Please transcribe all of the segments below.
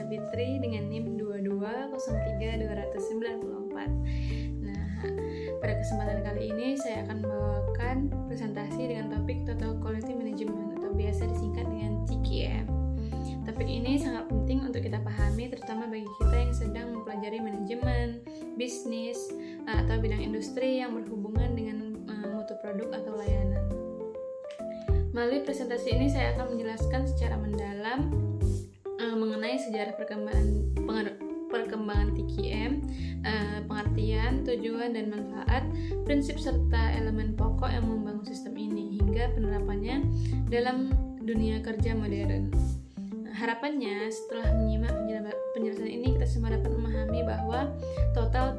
Fitri dengan NIM 2203294. Nah, pada kesempatan kali ini saya akan membawakan presentasi dengan topik Total Quality Management atau biasa disingkat dengan TQM. Topik ini sangat penting untuk kita pahami, terutama bagi kita yang sedang mempelajari manajemen, bisnis, atau bidang industri yang berhubungan dengan mutu produk atau layanan. Melalui presentasi ini saya akan menjelaskan secara mendalam mengenai sejarah perkembangan TQM, pengertian, tujuan dan manfaat, prinsip serta elemen pokok yang membangun sistem ini hingga penerapannya dalam dunia kerja modern. Harapannya setelah menyimak penjelasan ini kita semua dapat memahami bahwa total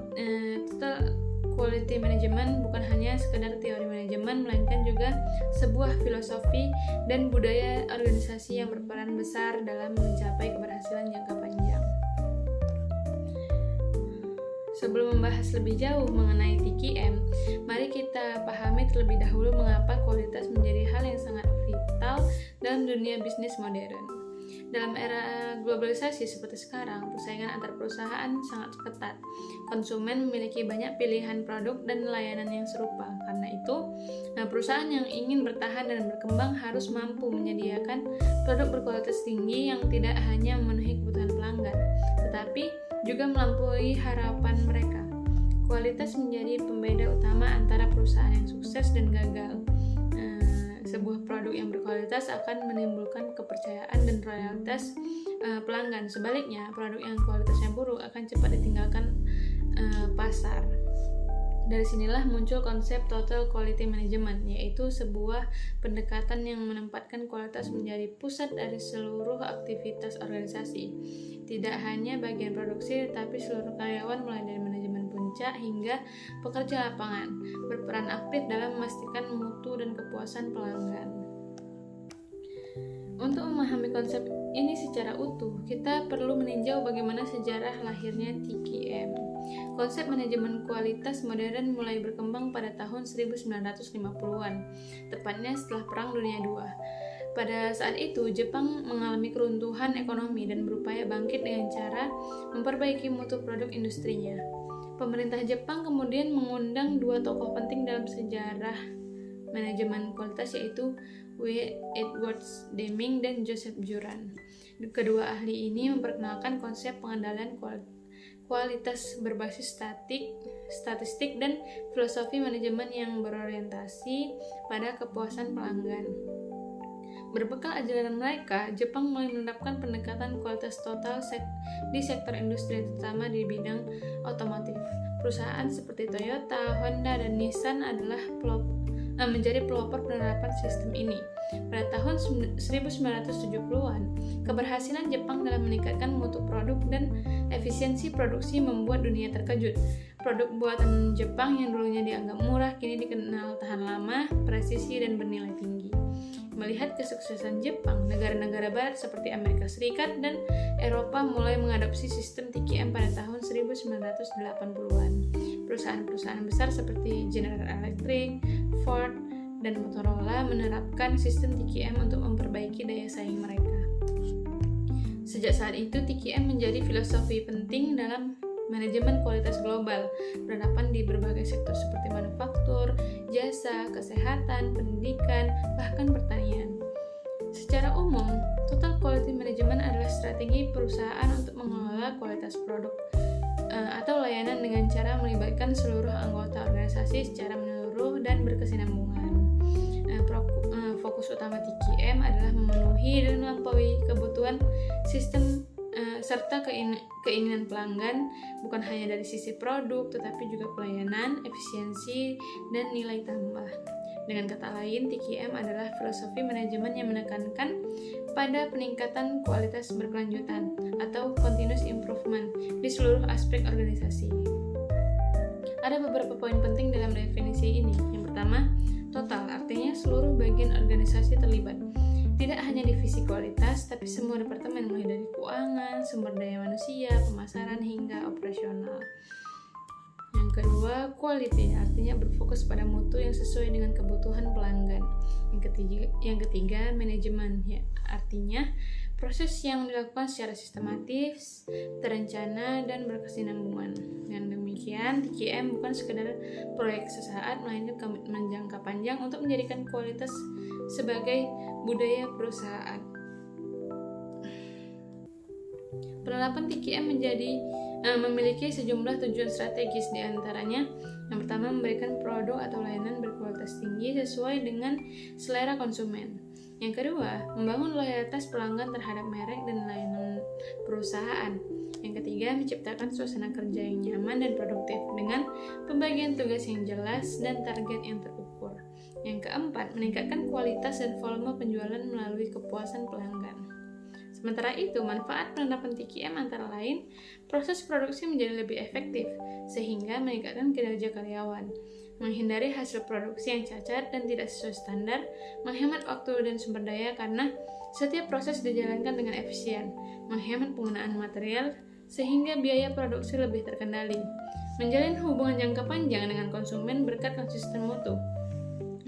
quality management bukan hanya sekedar teori manajemen, melainkan juga sebuah filosofi dan budaya organisasi yang berperan besar dalam mencapai keberhasilan jangka panjang. Sebelum membahas lebih jauh mengenai TQM, mari kita pahami terlebih dahulu mengapa kualitas menjadi hal yang sangat vital dalam dunia bisnis modern. Dalam era globalisasi seperti sekarang, persaingan antar perusahaan sangat ketat. Konsumen memiliki banyak pilihan produk dan layanan yang serupa. Karena itu, perusahaan yang ingin bertahan dan berkembang harus mampu menyediakan produk berkualitas tinggi yang tidak hanya memenuhi kebutuhan pelanggan, tetapi juga melampaui harapan mereka. Kualitas menjadi pembeda utama antara perusahaan yang sukses dan gagal. Sebuah produk yang berkualitas akan menimbulkan kepercayaan dan loyalitas pelanggan. Sebaliknya, produk yang kualitasnya buruk akan cepat ditinggalkan pasar. Dari sinilah muncul konsep Total Quality Management, yaitu sebuah pendekatan yang menempatkan kualitas menjadi pusat dari seluruh aktivitas organisasi. Tidak hanya bagian produksi, tetapi seluruh karyawan mulai dari manajemen puncak hingga pekerja lapangan berperan aktif dalam memastikan mutu dan kepuasan pelanggan. Untuk memahami konsep ini secara utuh, kita perlu meninjau bagaimana sejarah lahirnya TQM. Konsep manajemen kualitas modern mulai berkembang pada tahun 1950-an, tepatnya setelah Perang Dunia II. Pada saat itu, Jepang mengalami keruntuhan ekonomi dan berupaya bangkit dengan cara memperbaiki mutu produk industrinya. Pemerintah Jepang kemudian mengundang dua tokoh penting dalam sejarah manajemen kualitas, yaitu W. Edwards Deming dan Joseph Juran. Kedua ahli ini memperkenalkan konsep pengendalian kualitas berbasis statistik dan filosofi manajemen yang berorientasi pada kepuasan pelanggan. Berbekal ajaran mereka, Jepang mulai menerapkan pendekatan kualitas total di sektor industri, terutama di bidang otomotif. Perusahaan seperti Toyota, Honda, dan Nissan adalah menjadi pelopor penerapan sistem ini. Pada tahun 1970-an, keberhasilan Jepang dalam meningkatkan mutu produk dan efisiensi produksi membuat dunia terkejut. Produk buatan Jepang yang dulunya dianggap murah kini dikenal tahan lama, presisi, dan bernilai tinggi. Melihat kesuksesan Jepang, negara-negara barat seperti Amerika Serikat dan Eropa mulai mengadopsi sistem TQM pada tahun 1980-an. Perusahaan-perusahaan besar seperti General Electric, Ford, dan Motorola menerapkan sistem TQM untuk memperbaiki daya saing mereka. Sejak saat itu, TQM menjadi filosofi penting dalam manajemen kualitas global, berhadapan di berbagai sektor seperti manufaktur, jasa, kesehatan, pendidikan, bahkan pertanian. Secara umum, Total Quality Management adalah strategi perusahaan untuk mengelola kualitas produk atau layanan dengan cara melibatkan seluruh anggota organisasi secara menyeluruh dan berkesinambungan. Fokus utama TQM adalah memenuhi dan melampaui kebutuhan sistem serta keinginan pelanggan, bukan hanya dari sisi produk tetapi juga pelayanan, efisiensi, dan nilai tambah. Dengan kata lain, TQM adalah filosofi manajemen yang menekankan pada peningkatan kualitas berkelanjutan atau continuous improvement di seluruh aspek organisasi. Ada beberapa poin penting dalam definisi ini. Yang pertama, total, artinya seluruh bagian organisasi terlibat. Tidak hanya divisi kualitas, tapi semua departemen mulai dari keuangan, sumber daya manusia, pemasaran, hingga operasional. Yang kedua, quality, artinya berfokus pada mutu yang sesuai dengan kebutuhan pelanggan. Yang ketiga, manajemen, ya, artinya Proses yang dilakukan secara sistematis, terencana, dan berkesinambungan. Dengan demikian, TQM bukan sekedar proyek sesaat, melainkan komitmen jangka panjang untuk menjadikan kualitas sebagai budaya perusahaan. Penerapan TQM memiliki sejumlah tujuan strategis, di antaranya yang pertama, memberikan produk atau layanan berkualitas tinggi sesuai dengan selera konsumen. Yang kedua, membangun loyalitas pelanggan terhadap merek dan layanan perusahaan. Yang ketiga, menciptakan suasana kerja yang nyaman dan produktif dengan pembagian tugas yang jelas dan target yang terukur. Yang keempat, meningkatkan kualitas dan volume penjualan melalui kepuasan pelanggan. Sementara itu, manfaat penerapan TQM antara lain, proses produksi menjadi lebih efektif, sehingga meningkatkan kinerja karyawan, menghindari hasil produksi yang cacat dan tidak sesuai standar, menghemat waktu dan sumber daya karena setiap proses dijalankan dengan efisien, menghemat penggunaan material, sehingga biaya produksi lebih terkendali, menjalin hubungan jangka panjang dengan konsumen berkat konsisten mutu,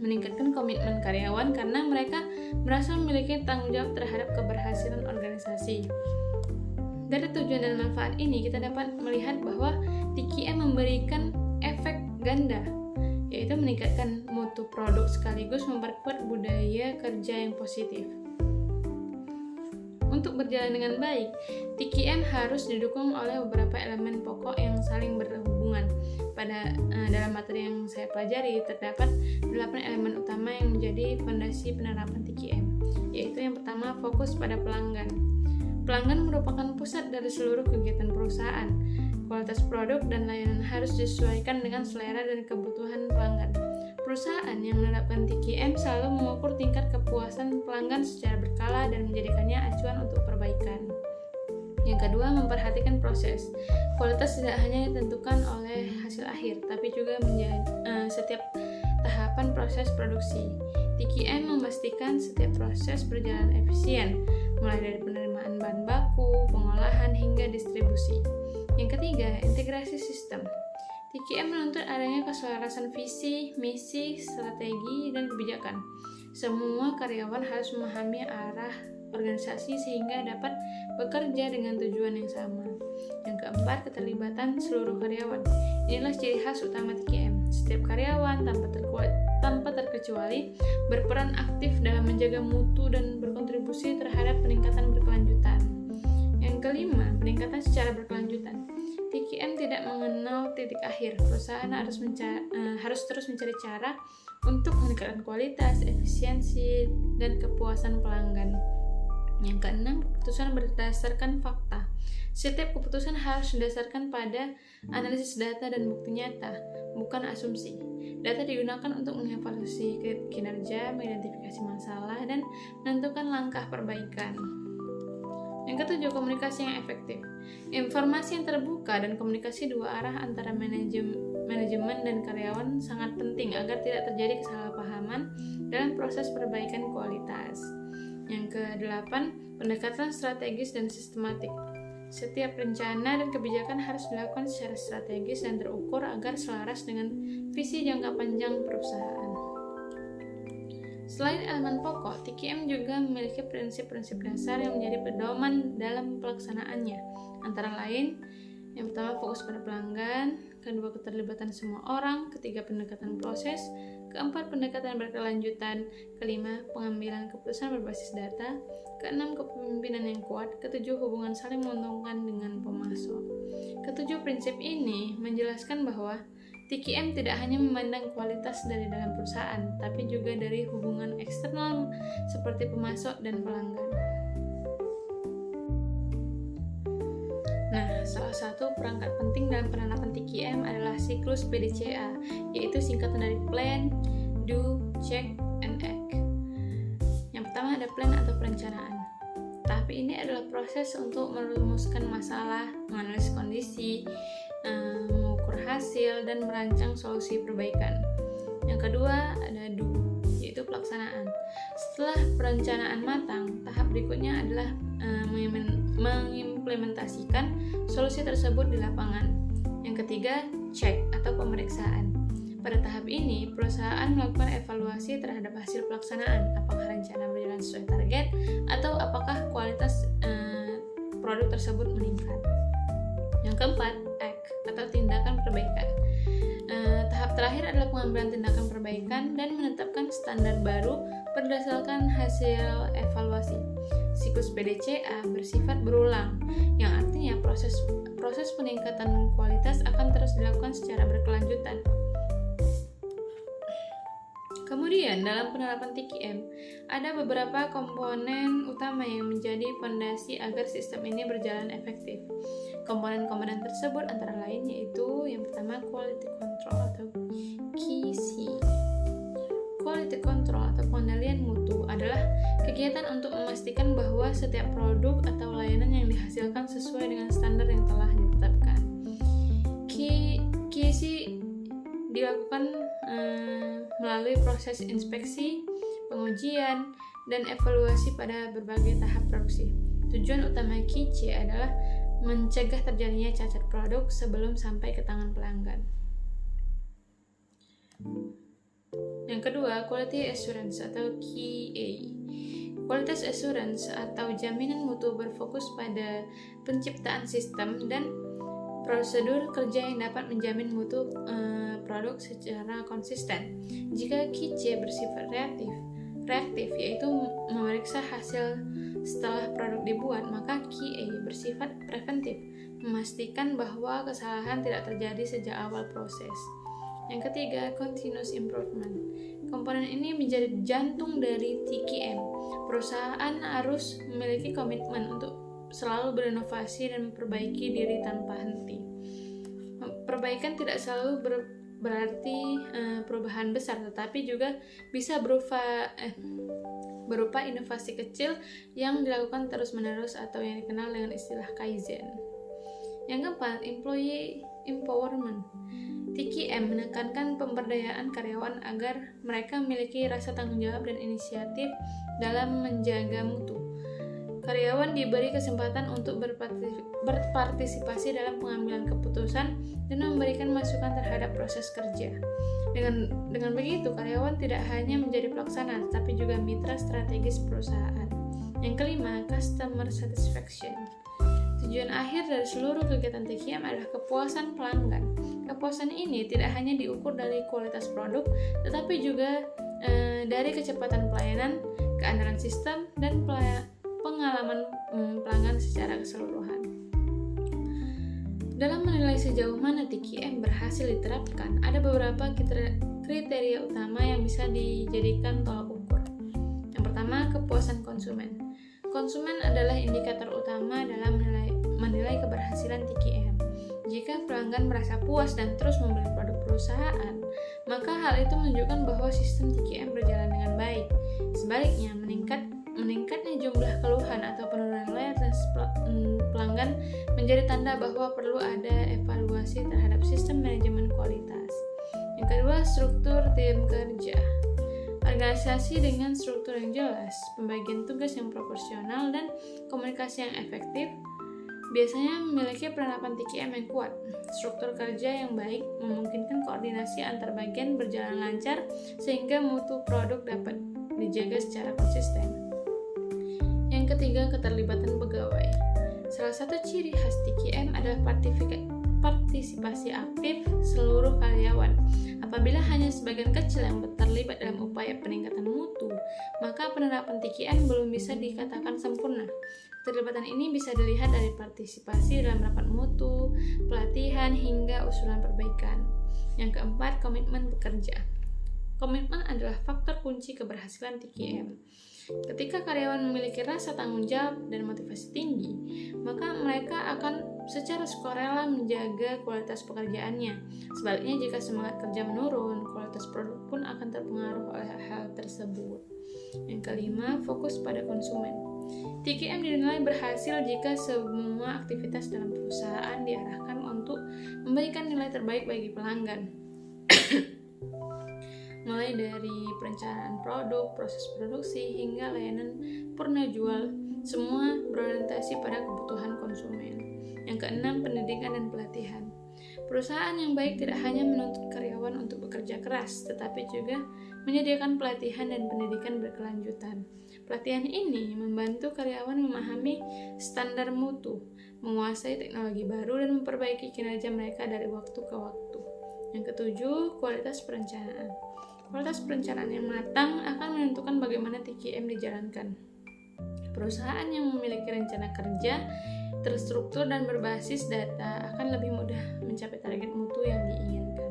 meningkatkan komitmen karyawan karena mereka merasa memiliki tanggung jawab terhadap keberhasilan organisasi. Dari tujuan dan manfaat ini, kita dapat melihat bahwa TQM memberikan efek ganda, yaitu meningkatkan mutu produk sekaligus memperkuat budaya kerja yang positif. Untuk berjalan dengan baik, TQM harus didukung oleh beberapa elemen pokok yang saling berhubungan. Dalam materi yang saya pelajari, terdapat 8 elemen utama yang menjadi fondasi penerapan TQM, yaitu yang pertama, fokus pada pelanggan. Pelanggan merupakan pusat dari seluruh kegiatan perusahaan. Kualitas produk dan layanan harus disesuaikan dengan selera dan kebutuhan pelanggan. Perusahaan yang menerapkan TQM selalu mengukur tingkat kepuasan pelanggan secara berkala dan menjadikannya acuan untuk perbaikan. Yang kedua, memperhatikan proses. Kualitas tidak hanya ditentukan oleh hasil akhir, tapi juga setiap tahapan proses produksi. TQM memastikan setiap proses berjalan efisien, mulai dari penerimaan bahan baku, pengolahan, hingga distribusi. Yang ketiga, integrasi sistem. TQM menuntut adanya keselarasan visi, misi, strategi, dan kebijakan. Semua karyawan harus memahami arah organisasi sehingga dapat bekerja dengan tujuan yang sama. Yang keempat, keterlibatan seluruh karyawan. Inilah ciri khas utama TQM. Setiap karyawan tanpa terkecuali berperan aktif dalam menjaga mutu dan berkontribusi terhadap peningkatan berkelanjutan. Yang kelima, peningkatan secara berkelanjutan. TQM tidak mengenal titik akhir. Perusahaan harus terus mencari cara untuk meningkatkan kualitas, efisiensi, dan kepuasan pelanggan. Yang keenam, keputusan berdasarkan fakta. Setiap keputusan harus didasarkan pada analisis data dan bukti nyata, bukan asumsi. Data digunakan untuk mengevaluasi kinerja, mengidentifikasi masalah, dan menentukan langkah perbaikan. Yang ketujuh, komunikasi yang efektif. Informasi yang terbuka dan komunikasi dua arah antara manajemen dan karyawan sangat penting agar tidak terjadi kesalahpahaman dalam proses perbaikan kualitas. Yang kedelapan, pendekatan strategis dan sistematik. Setiap rencana dan kebijakan harus dilakukan secara strategis dan terukur agar selaras dengan visi jangka panjang perusahaan. Selain elemen pokok, TQM juga memiliki prinsip-prinsip dasar yang menjadi pedoman dalam pelaksanaannya. Antara lain, yang pertama, fokus pada pelanggan, kedua, keterlibatan semua orang, ketiga, pendekatan proses, keempat, pendekatan berkelanjutan, kelima, pengambilan keputusan berbasis data, keenam, kepemimpinan yang kuat, ketujuh, hubungan saling menguntungkan dengan pemasok. Ketujuh prinsip ini menjelaskan bahwa TQM tidak hanya memandang kualitas dari dalam perusahaan, tapi juga dari hubungan eksternal seperti pemasok dan pelanggan. Nah, salah satu perangkat penting dalam penerapan TQM adalah siklus PDCA, yaitu singkatan dari Plan, Do, Check, and Act. Yang pertama ada plan atau perencanaan. Tahap ini adalah proses untuk merumuskan masalah, menganalisis kondisi, mengukur hasil, dan merancang solusi perbaikan. Yang kedua ada Do, yaitu pelaksanaan. Setelah perencanaan matang, tahap berikutnya adalah mengimplementasikan solusi tersebut di lapangan. Yang ketiga, check atau pemeriksaan. Pada tahap ini, perusahaan melakukan evaluasi terhadap hasil pelaksanaan, apakah rencana berjalan sesuai target atau apakah kualitas produk tersebut meningkat. Yang keempat, act atau tindakan perbaikan. Tahap terakhir adalah pengambilan tindakan perbaikan dan menetapkan standar baru berdasarkan hasil evaluasi. Siklus PDCA bersifat berulang, yang artinya proses peningkatan kualitas akan terus dilakukan secara berkelanjutan. Kemudian, dalam penerapan TQM, ada beberapa komponen utama yang menjadi fondasi agar sistem ini berjalan efektif. Komponen-komponen tersebut antara lain yaitu yang pertama quality control atau QC. Quality control atau pengendalian mutu adalah kegiatan untuk memastikan bahwa setiap produk atau layanan yang dihasilkan sesuai dengan standar yang telah ditetapkan. QC dilakukan melalui proses inspeksi, pengujian, dan evaluasi pada berbagai tahap produksi. Tujuan utama QC adalah mencegah terjadinya cacat produk sebelum sampai ke tangan pelanggan. Yang kedua, Quality Assurance atau QA. Quality Assurance atau jaminan mutu berfokus pada penciptaan sistem dan prosedur kerja yang dapat menjamin mutu produk secara konsisten. Jika QC bersifat reaktif yaitu memeriksa hasil setelah produk dibuat, maka QA bersifat preventif, memastikan bahwa kesalahan tidak terjadi sejak awal proses. Yang ketiga, continuous improvement. Komponen ini menjadi jantung dari TQM. Perusahaan harus memiliki komitmen untuk selalu berinovasi dan memperbaiki diri tanpa henti. Perbaikan tidak selalu berarti perubahan besar, tetapi juga bisa berupa inovasi kecil yang dilakukan terus-menerus atau yang dikenal dengan istilah Kaizen. Yang keempat, employee empowerment. TQM menekankan pemberdayaan karyawan agar mereka memiliki rasa tanggung jawab dan inisiatif dalam menjaga mutu. Karyawan diberi kesempatan untuk berpartisipasi dalam pengambilan keputusan dan memberikan masukan terhadap proses kerja. Dengan begitu, karyawan tidak hanya menjadi pelaksana, tapi juga mitra strategis perusahaan. Yang kelima, customer satisfaction. Tujuan akhir dari seluruh kegiatan TQM adalah kepuasan pelanggan. Kepuasan ini tidak hanya diukur dari kualitas produk, tetapi juga dari kecepatan pelayanan, keandalan sistem, dan pengalaman pelanggan secara keseluruhan. Dalam menilai sejauh mana TQM berhasil diterapkan, ada beberapa kriteria utama yang bisa dijadikan tolak ukur. Yang pertama, kepuasan konsumen. Konsumen adalah indikator utama dalam menilai keberhasilan TQM. Jika pelanggan merasa puas dan terus membeli produk perusahaan, maka hal itu menunjukkan bahwa sistem TQM berjalan dengan baik. Sebaliknya, meningkatnya jumlah keluhan atau penurunan loyalitas pelanggan menjadi tanda bahwa perlu ada evaluasi terhadap sistem manajemen kualitas. Yang kedua, struktur tim kerja. Organisasi dengan struktur yang jelas, pembagian tugas yang proporsional, dan komunikasi yang efektif biasanya memiliki penerapan TQM yang kuat. Struktur kerja yang baik memungkinkan koordinasi antar bagian berjalan lancar sehingga mutu produk dapat dijaga secara konsisten. Yang ketiga, keterlibatan pegawai. Salah satu ciri khas TQM adalah partisipasi aktif seluruh karyawan. Apabila hanya sebagian kecil yang terlibat dalam upaya peningkatan mutu, maka penerapan TQM belum bisa dikatakan sempurna. Keterlibatan ini bisa dilihat dari partisipasi dalam rapat mutu, pelatihan, hingga usulan perbaikan. Yang keempat, komitmen bekerja. Komitmen adalah faktor kunci keberhasilan TQM. Ketika karyawan memiliki rasa tanggung jawab dan motivasi tinggi, maka mereka akan secara sukarela menjaga kualitas pekerjaannya. Sebaliknya, jika semangat kerja menurun, kualitas produk pun akan terpengaruh oleh hal tersebut. Yang kelima, fokus pada konsumen. TQM dinilai berhasil jika semua aktivitas dalam perusahaan diarahkan untuk memberikan nilai terbaik bagi pelanggan. Mulai dari perencanaan produk, proses produksi, hingga layanan purna jual, semua berorientasi pada kebutuhan konsumen. Yang keenam, pendidikan dan pelatihan. Perusahaan yang baik tidak hanya menuntut karyawan untuk bekerja keras, tetapi juga menyediakan pelatihan dan pendidikan berkelanjutan. Pelatihan ini membantu karyawan memahami standar mutu, menguasai teknologi baru, dan memperbaiki kinerja mereka dari waktu ke waktu. Yang ketujuh, kualitas perencanaan. Kualitas perencanaan yang matang akan menentukan bagaimana TQM dijalankan. Perusahaan yang memiliki rencana kerja terstruktur dan berbasis data akan lebih mudah mencapai target mutu yang diinginkan.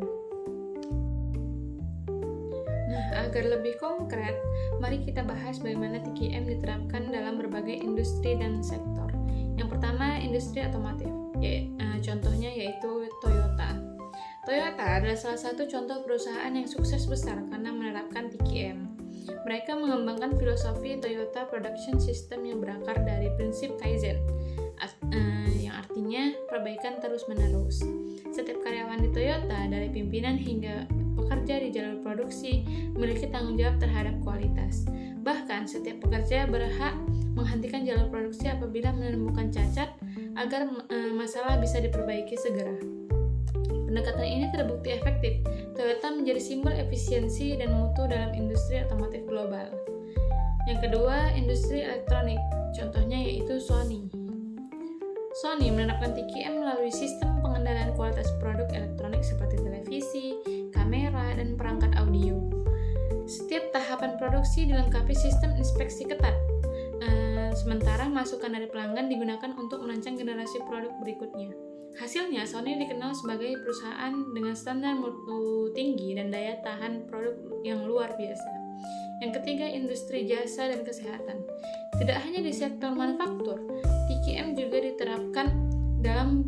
Nah, agar lebih konkret, mari kita bahas bagaimana TQM diterapkan dalam berbagai industri dan sektor. Yang pertama, industri otomotif. Contohnya yaitu Toyota. Toyota adalah salah satu contoh perusahaan yang sukses besar karena menerapkan TQM. Mereka mengembangkan filosofi Toyota Production System yang berakar dari prinsip Kaizen, yang artinya perbaikan terus-menerus. Setiap karyawan di Toyota, dari pimpinan hingga pekerja di jalur produksi, memiliki tanggung jawab terhadap kualitas. Bahkan, setiap pekerja berhak menghentikan jalur produksi apabila menemukan cacat agar masalah bisa diperbaiki segera. Pendekatan ini terbukti efektif. Toyota menjadi simbol efisiensi dan mutu dalam industri otomotif global. Yang kedua, industri elektronik. Contohnya yaitu Sony. Sony menerapkan TQM melalui sistem pengendalian kualitas produk elektronik seperti televisi, kamera, dan perangkat audio. Setiap tahapan produksi dilengkapi sistem inspeksi ketat. Sementara masukan dari pelanggan digunakan untuk merancang generasi produk berikutnya. Hasilnya, Sony dikenal sebagai perusahaan dengan standar mutu tinggi dan daya tahan produk yang luar biasa. Yang ketiga, industri jasa dan kesehatan. Tidak hanya di sektor manufaktur, TQM juga diterapkan dalam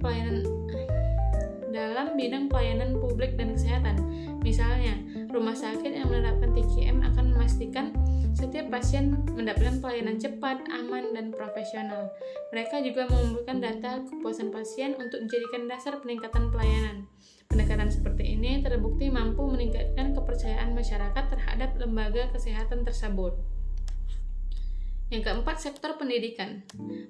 bidang pelayanan publik dan kesehatan. Misalnya, rumah sakit yang menerapkan TQM akan memastikan setiap pasien mendapatkan pelayanan cepat, aman, dan profesional. Mereka juga mengumpulkan data kepuasan pasien untuk dijadikan dasar peningkatan pelayanan. Pendekatan seperti ini terbukti mampu meningkatkan kepercayaan masyarakat terhadap lembaga kesehatan tersebut. Yang keempat, sektor pendidikan.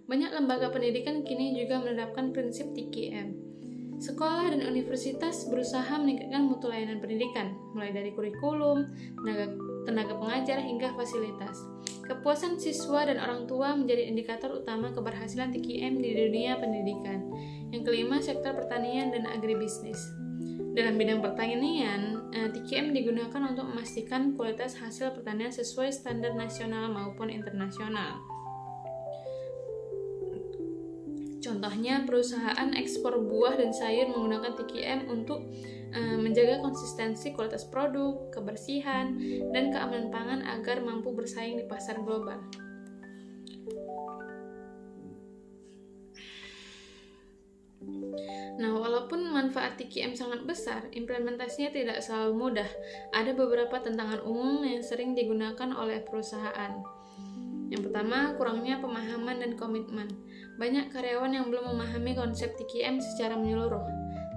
Banyak lembaga pendidikan kini juga menerapkan prinsip TQM. Sekolah dan universitas berusaha meningkatkan mutu layanan pendidikan, mulai dari kurikulum, tenaga pengajar, hingga fasilitas. Kepuasan siswa dan orang tua menjadi indikator utama keberhasilan TQM di dunia pendidikan. Yang kelima, sektor pertanian dan agribisnis. Dalam bidang pertanian, TQM digunakan untuk memastikan kualitas hasil pertanian sesuai standar nasional maupun internasional. Contohnya, perusahaan ekspor buah dan sayur menggunakan TQM untuk menjaga konsistensi kualitas produk, kebersihan, dan keamanan pangan agar mampu bersaing di pasar global. Nah, walaupun manfaat TQM sangat besar, implementasinya tidak selalu mudah. Ada beberapa tantangan umum yang sering digunakan oleh perusahaan. Yang pertama, kurangnya pemahaman dan komitmen. Banyak karyawan yang belum memahami konsep TQM secara menyeluruh.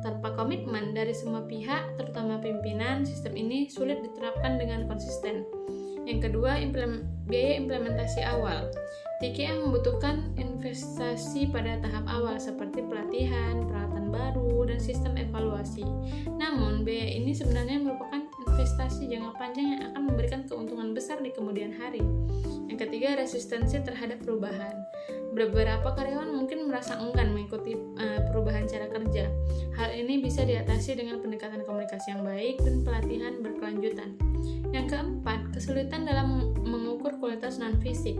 Tanpa komitmen dari semua pihak, terutama pimpinan, sistem ini sulit diterapkan dengan konsisten. Yang kedua, biaya implementasi awal. TQM membutuhkan investasi pada tahap awal seperti pelatihan, peralatan baru, dan sistem evaluasi. Namun, biaya ini sebenarnya merupakan investasi jangka panjang yang akan memberikan keuntungan besar di kemudian hari. Yang ketiga, resistensi terhadap perubahan. Beberapa karyawan mungkin merasa enggan mengikuti perubahan cara kerja. Hal ini bisa diatasi dengan pendekatan komunikasi yang baik dan pelatihan berkelanjutan. Yang keempat, kesulitan dalam mengukur kualitas non-fisik.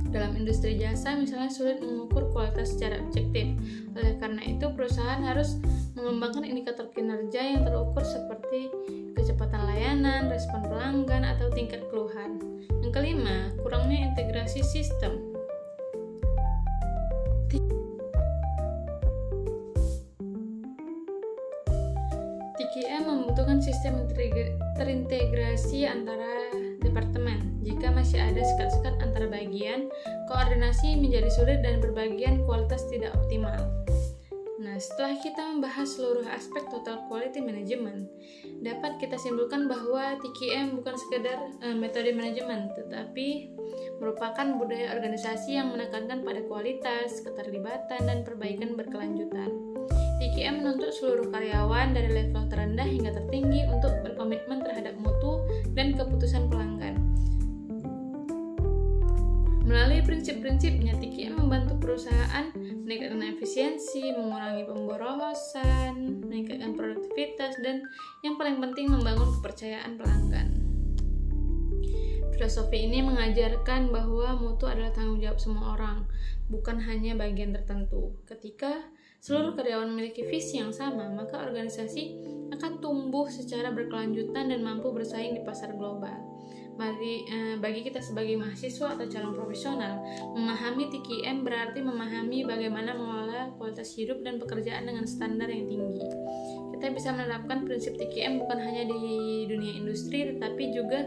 Dalam industri jasa, misalnya sulit mengukur kualitas secara objektif. Oleh karena itu, perusahaan harus mengembangkan indikator kinerja yang terukur seperti kecepatan layanan, respon pelanggan, atau tingkat keluhan. Yang kelima, kurangnya integrasi sistem. TQM membutuhkan sistem terintegrasi antara departemen. Jika masih ada sekat-sekat antara bagian, koordinasi menjadi sulit dan berbagian kualitas tidak optimal. Nah, setelah kita membahas seluruh aspek total quality management, dapat kita simpulkan bahwa TQM bukan sekedar metode manajemen, tetapi merupakan budaya organisasi yang menekankan pada kualitas, keterlibatan, dan perbaikan berkelanjutan. TQM menuntut seluruh karyawan dari level terendah hingga tertinggi untuk berkomitmen terhadap mutu dan keputusan pelanggan. Melalui prinsip-prinsipnya, TQM membantu perusahaan meningkatkan efisiensi, mengurangi pemborosan, meningkatkan produktivitas, dan yang paling penting membangun kepercayaan pelanggan. Filosofi ini mengajarkan bahwa mutu adalah tanggung jawab semua orang, bukan hanya bagian tertentu. Ketika seluruh karyawan memiliki visi yang sama, maka organisasi akan tumbuh secara berkelanjutan dan mampu bersaing di pasar global. Bagi kita sebagai mahasiswa atau calon profesional, memahami TQM berarti memahami bagaimana mengelola kualitas hidup dan pekerjaan dengan standar yang tinggi. Kita bisa menerapkan prinsip TQM bukan hanya di dunia industri, tetapi juga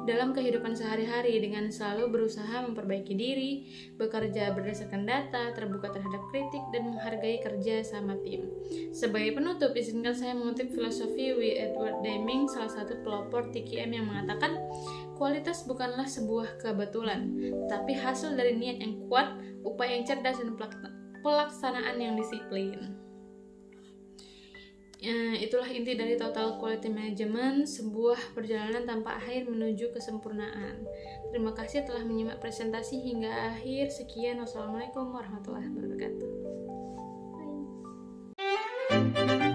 dalam kehidupan sehari-hari dengan selalu berusaha memperbaiki diri, bekerja berdasarkan data, terbuka terhadap kritik, dan menghargai kerja sama tim. Sebagai penutup, izinkan saya mengutip filosofi W. Edward Deming, salah satu pelopor TQM yang mengatakan, kualitas bukanlah sebuah kebetulan, tapi hasil dari niat yang kuat, upaya yang cerdas, dan pelaksanaan yang disiplin. Itulah inti dari Total Quality Management, sebuah perjalanan tanpa akhir menuju kesempurnaan. Terima kasih telah menyimak presentasi hingga akhir. Sekian, wassalamualaikum warahmatullahi wabarakatuh. Bye.